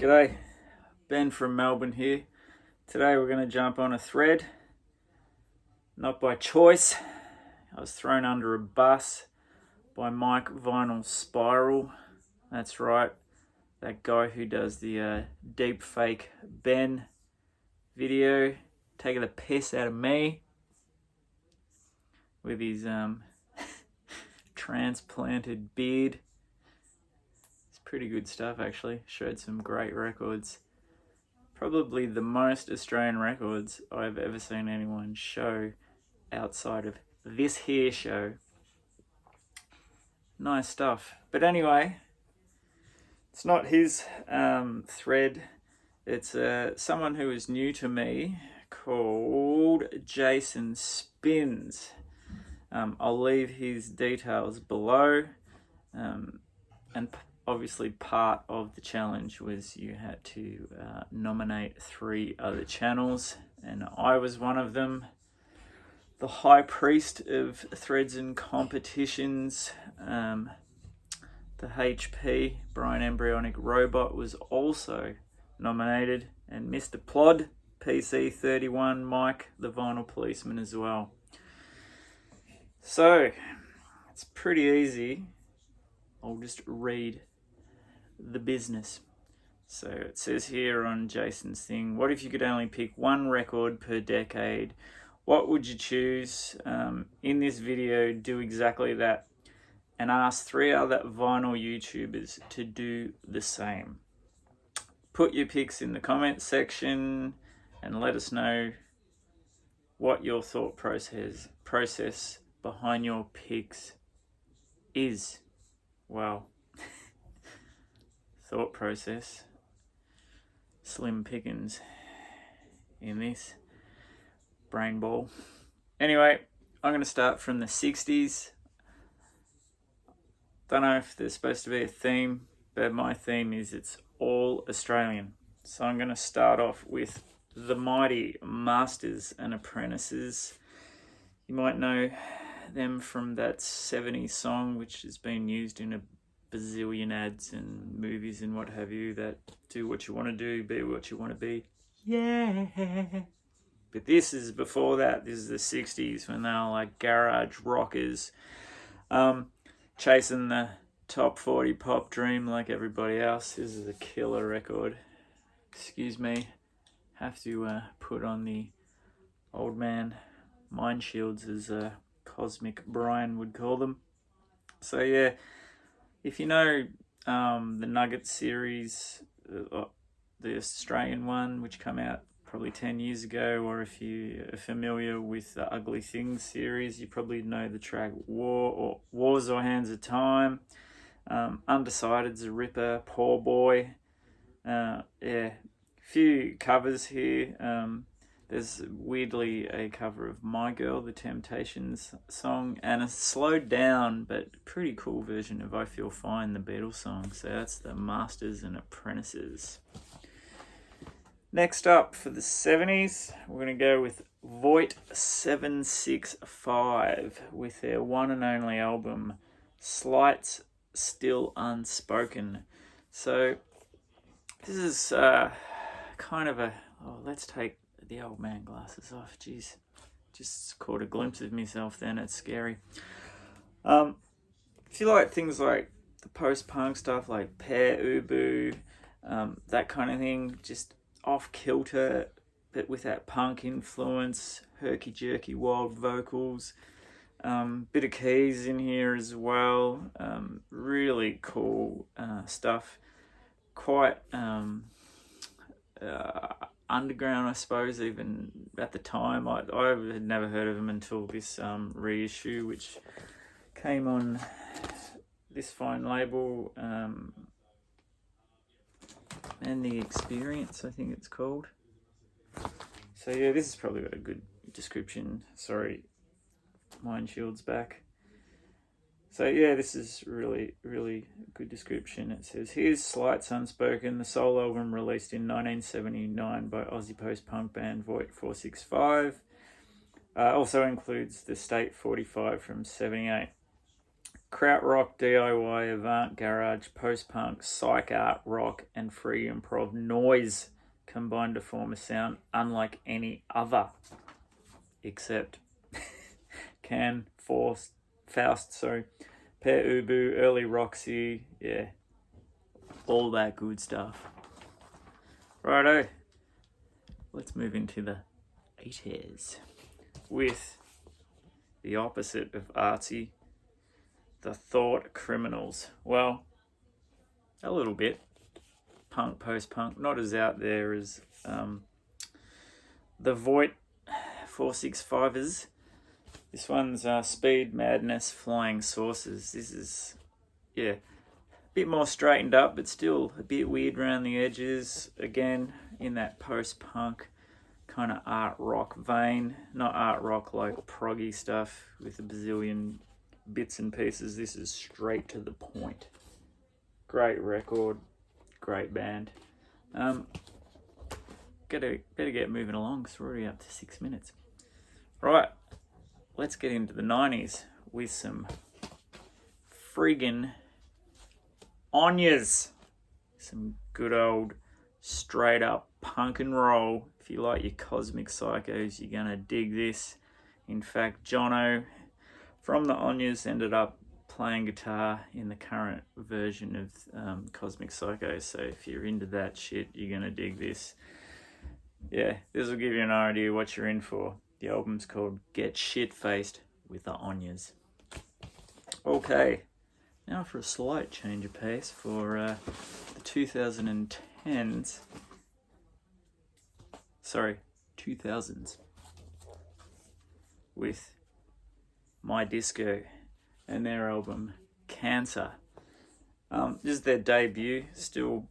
G'day, Ben from Melbourne here. Today we're going to jump on a thread, not by choice. I was thrown under a bus by Mike Vinyl Spiral. That's right, that guy who does the Deepfake Ben video, taking the piss out of me with his transplanted beard. It's pretty good stuff actually, showed some great records. Probably the most Australian records I've ever seen anyone show outside of this here show. Nice stuff. But anyway, it's not his thread. It's someone who is new to me called Jason Spinz. I'll leave his details below. And obviously part of the challenge was you had to nominate 3 other channels, and I was one of them. The high priest of threads and competitions, the HP Brian Embryonic Robot, was also nominated, and Mr. Plod PC31 Mike the Vinyl Policeman as well. So it's pretty easy. I'll just read the business. So it says here on Jason's thing, what if you could only pick one record per decade? What would you choose? In this video, do exactly that and ask 3 other vinyl YouTubers to do the same. Put your picks in the comments section and let us know what your thought process behind your picks is. Well, thought process, slim pickings in this brain ball. Anyway, I'm going to start from the 60s. Don't know if there's supposed to be a theme, but my theme is it's all Australian. So I'm going to start off with the mighty Masters and Apprentices. You might know them from that 70s song, which has been used in a bazillion ads and movies and what have you, that do what you want to do, be what you want to be. Yeah. But this is before that. This is the 60s when they were like garage rockers, chasing the top 40 pop dream like everybody else. This is a killer record. Excuse me, have to put on the old man mind shields, as Cosmic Brian would call them. So yeah, if you know the Nugget series, the Australian one, which came out probably 10 years ago, or if you are familiar with the Ugly Things series, you probably know the track Wars or Hands of Time. Undecided's a ripper, Poor Boy. Yeah, few covers here. There's weirdly a cover of My Girl, the Temptations song, and a slowed down but pretty cool version of I Feel Fine, the Beatles song. So that's the Masters and Apprentices. Next up for the 70s, we're going to go with Voight 765 with their one and only album, Slights Still Unspoken. So this is kind of a, let's take the old man glasses off. Jeez, just caught a glimpse of myself then. It's scary. If you like things like the post-punk stuff like Pear Ubu, that kind of thing, just off kilter but with that punk influence, herky-jerky wild vocals, bit of keys in here as well, really cool stuff, quite underground, I suppose, even at the time. I had never heard of them until this reissue, which came on this fine label, and The Experience, I think it's called. So yeah, this has probably got a good description. Sorry, mind shield's back. So yeah, this is really, really good description. It says, here's Slights Unspoken, the soul album released in 1979 by Aussie post-punk band Voight 465. Also includes the State 45 from 78. Krautrock, DIY, avant garage, post-punk, psych art, rock, and free improv noise combined to form a sound unlike any other, except Can, Faust, sorry, Per Ubu, early Roxy, yeah, all that good stuff. Righto, let's move into the 80s with the opposite of artsy, the Thought Criminals. Well, a little bit punk, post-punk, not as out there as the Voight 465ers. This one's Speed, Madness, Flying Saucers. This is, yeah, a bit more straightened up, but still a bit weird around the edges. Again, in that post-punk kind of art rock vein. Not art rock like proggy stuff with a bazillion bits and pieces. This is straight to the point. Great record, great band. Better get moving along because we're already up to 6 minutes. Right, let's get into the 90s with some friggin' Onyas. Some good old straight up punk and roll. If you like your Cosmic Psychos, you're gonna dig this. In fact, Jono from the Onyas ended up playing guitar in the current version of Cosmic Psycho. So if you're into that shit, you're gonna dig this. Yeah, this will give you an idea what you're in for. The album's called Get Shit Faced with the Onyas. Okay, now for a slight change of pace for the 2010s. Sorry, 2000s. With My Disco and their album Cancer. This is their debut, still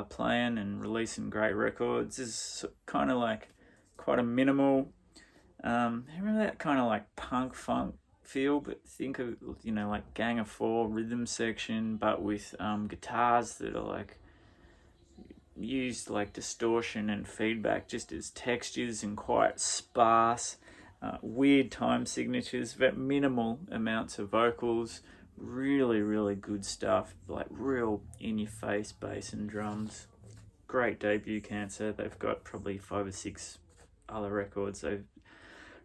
playing and releasing great records. This is kind of like quite a minimal, remember that kind of like punk funk feel, but think of, like Gang of Four rhythm section, but with guitars that are like used like distortion and feedback just as textures and quite sparse. Weird time signatures, but minimal amounts of vocals. Really, really good stuff. Like real in-your-face bass and drums. Great debut, Cancer. They've got probably 5 or 6 other records. They've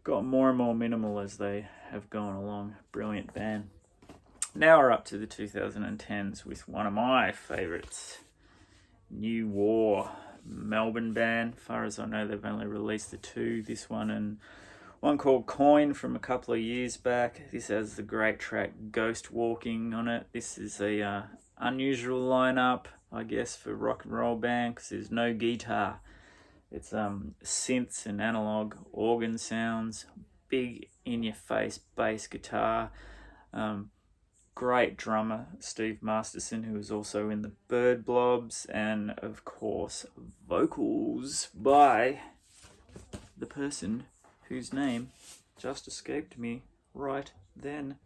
got more and more minimal as they have gone along. Brilliant band. Now we're up to the 2010s with one of my favourites. New War. Melbourne band. As far as I know, they've only released the 2. This one and one called Coin from a couple of years back. This has the great track Ghost Walking on it. This is a unusual lineup, I guess, for rock and roll band because there's no guitar. It's synths and analog organ sounds, big in-your-face bass guitar. Great drummer Steve Masterson, who was also in the Bird Blobs, and of course vocals by the person whose name just escaped me right then.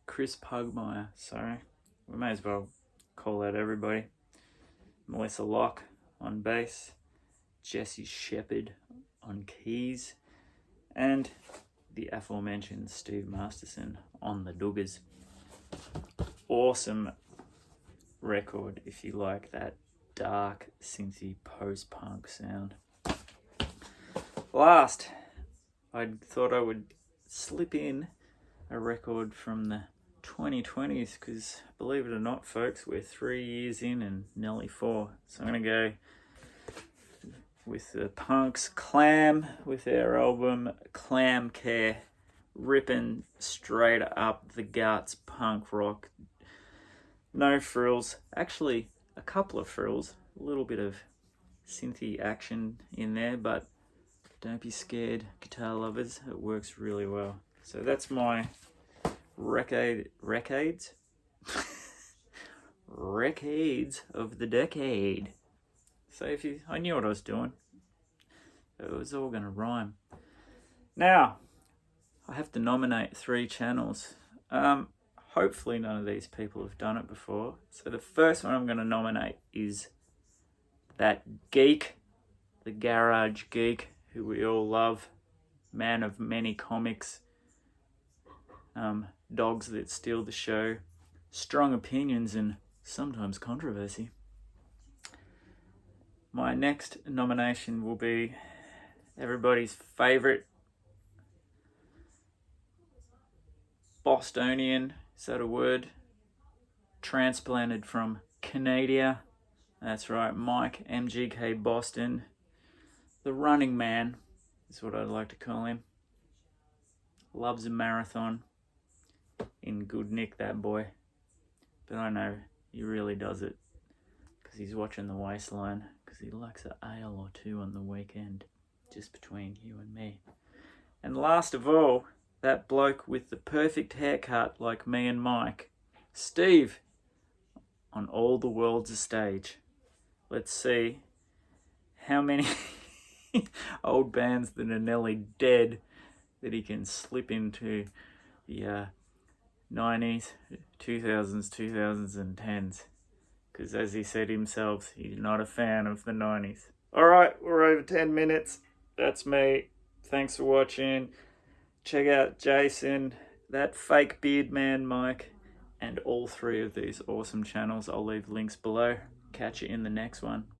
Chris Pugmire, sorry. We may as well call out everybody. Melissa Locke on bass, Jesse Shepherd on keys, and the aforementioned Steve Masterson on the Duggars. Awesome record if you like that dark, synthy, post-punk sound. Last, I thought I would slip in a record from the 2020s because, believe it or not, folks, we're 3 years in and nearly 4. So I'm going to go with the punks Clam with their album Clam Care. Ripping straight up the guts punk rock. No frills. Actually, a couple of frills. A little bit of synthy action in there, but don't be scared, guitar lovers. It works really well. So that's my Recades of the decade. So I knew what I was doing. It was all going to rhyme. Now, I have to nominate 3 channels. Hopefully none of these people have done it before. So the first one I'm going to nominate is that Geek, the Garage Geek, who we all love, man of many comics. dogs that steal the show, strong opinions, and sometimes controversy. My next nomination will be everybody's favourite Bostonian, is that a word? Transplanted from Canada. That's right, Mike MGK Boston. The running man is what I'd like to call him. Loves a marathon. In good nick, that boy. But I know he really does it because he's watching the waistline, because he likes an ale or two on the weekend, just between you and me. And last of all, that bloke with the perfect haircut like me and Mike, Steve, on All the World's a Stage. Let's see how many old bands that are nearly dead that he can slip into the 90s, 2000s, 2010s. Because as he said himself, he's not a fan of the 90s. Alright, we're over 10 minutes. That's me. Thanks for watching. Check out Jason, that fake beard man Mike, and all three of these awesome channels. I'll leave links below. Catch you in the next one.